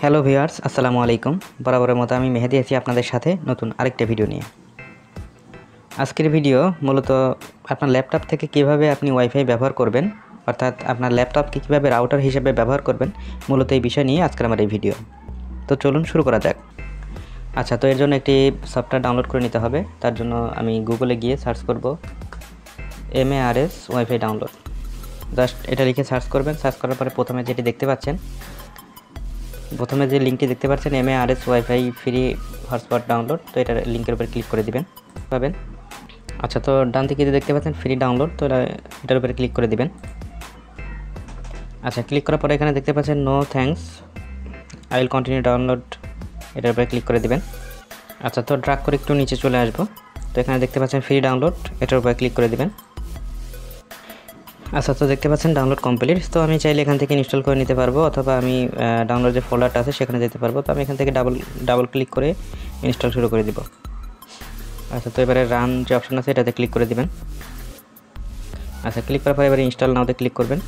Hello viewers, আসসালামু আলাইকুম। বরাবরের মতো আমি মেহেদি আছি আপনাদের সাথে নতুন আরেকটা ভিডিও নিয়ে। আজকের ভিডিও মূলত আপনার ল্যাপটপ থেকে কিভাবে আপনি ওয়াইফাই ব্যবহার করবেন, অর্থাৎ আপনার ল্যাপটপকে কিভাবে রাউটার হিসেবে ব্যবহার করবেন, মূলত এই বিষয় নিয়ে আজকের আমার এই ভিডিও। তো চলুন শুরু করা যাক। আচ্ছা, তো এর জন্য একটি সফটওয়্যার ডাউনলোড করে নিতে হবে। তার জন্য আমি গুগলে গিয়ে সার্চ করব MARS ওয়াইফাই ডাউনলোড। জাস্ট এটা লিখে সার্চ করবেন। সার্চ করার পরে প্রথমে যেটি দেখতে পাচ্ছেন, প্রথমে যে লিঙ্কটি দেখতে পাচ্ছেন MARS wifi free hotspot download, তো এটার লিঙ্কের উপর ক্লিক করে দিবেন, পাবেন। আচ্ছা, তো ডান দিকে যে দেখতে পাচ্ছেন ফ্রি ডাউনলোড, তো এটার উপরে ক্লিক করে দিবেন। আচ্ছা, ক্লিক করার পরে এখানে দেখতে পাচ্ছেন no thanks, I will continue download, এটার উপরে ক্লিক করে দিবেন। আচ্ছা, তো ড্রাগ করে একটু নিচে চলে আসবো। তো এখানে দেখতে পাচ্ছেন ফ্রি ডাউনলোড, এটার উপরে ক্লিক করে দিবেন। আচ্ছা, তো দেখতে পাচ্ছেন ডাউনলোড কমপ্লিট। তো আমি চাইলে এখান থেকে ইনস্টল করে নিতে পারবো, অথবা আমি ডাউনলোড যে ফোল্ডারটা আছে সেখানে যেতে পারবো। তো আমি এখান থেকে ডাবল ক্লিক করে ইনস্টল শুরু করে দিব। আচ্ছা, তো এবারে রান যে অপশন আছে এটাতে ক্লিক করে দিবেন। আচ্ছা, ক্লিক করার পরে এবারে ইনস্টল নাওতে ক্লিক করবেন।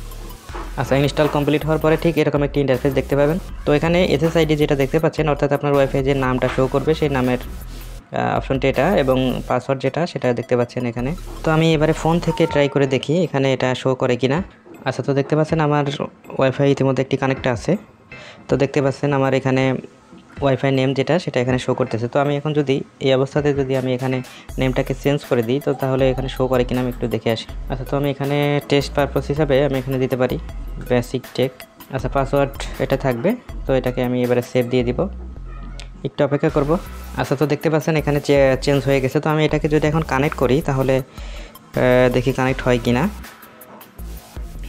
আচ্ছা, ইনস্টল কমপ্লিট হওয়ার পরে ঠিক এরকম একটি ইন্টারফেস দেখতে পাবেন। তো এখানে SSID যেটা দেখতে পাচ্ছেন, অর্থাৎ আপনার ওয়াইফাই যে নামটা শো করবে সেই নামের অপশনটি এটা, এবং পাসওয়ার্ড যেটা সেটা দেখতে পাচ্ছেন এখানে। তো আমি এবারে ফোন থেকে ট্রাই করে দেখি এখানে এটা শো করে কিনা। আচ্ছা, তো দেখতে পাচ্ছেন আমার ওয়াইফাই ইতিমধ্যে একটি কানেক্ট আছে। তো দেখতে পাচ্ছেন আমার এখানে ওয়াইফাই নেম যেটা সেটা এখানে শো করতেছে। তো আমি এখন যদি এই অবস্থাতে যদি আমি এখানে নেমটাকে চেঞ্জ করে দিই, তো তাহলে এখানে শো করে কিনা আমি একটু দেখে আসি। আচ্ছা, তো আমি এখানে টেস্ট পারপাস হিসাবে আমি এখানে দিতে পারি বেসিক টেক। আচ্ছা, পাসওয়ার্ড এটা থাকবে। তো এটাকে আমি এবারে সেভ দিয়ে দিব, একটু অপেক্ষা করব। আচ্ছা, তো দেখতে পাচ্ছেন এখানে চেঞ্জ হয়ে গেছে। তো আমি এটাকে যদি এখন কানেক্ট করি তাহলে দেখি কানেক্ট হয় কি না।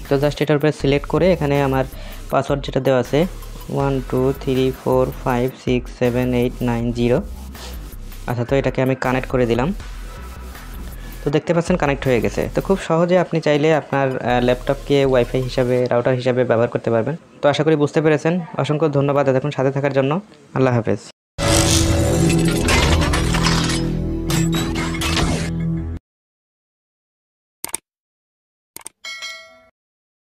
তো জাস্ট এটার উপরে সিলেক্ট করে এখানে আমার পাসওয়ার্ড যেটা দেওয়া আছে 1 2 3 4 5 6 7 8 9 0। আচ্ছা, তো এটাকে আমি কানেক্ট করে দিলাম। তো দেখতে পাচ্ছেন কানেক্ট হয়ে গেছে। তো খুব সহজে আপনি চাইলে আপনার ল্যাপটপকে ওয়াইফাই হিসাবে, রাউটার হিসাবে ব্যবহার করতে পারবেন। তো আশা করি বুঝতে পেরেছেন। অসংখ্য ধন্যবাদ এতক্ষণ সাথে থাকার জন্য। আল্লাহ হাফেজ।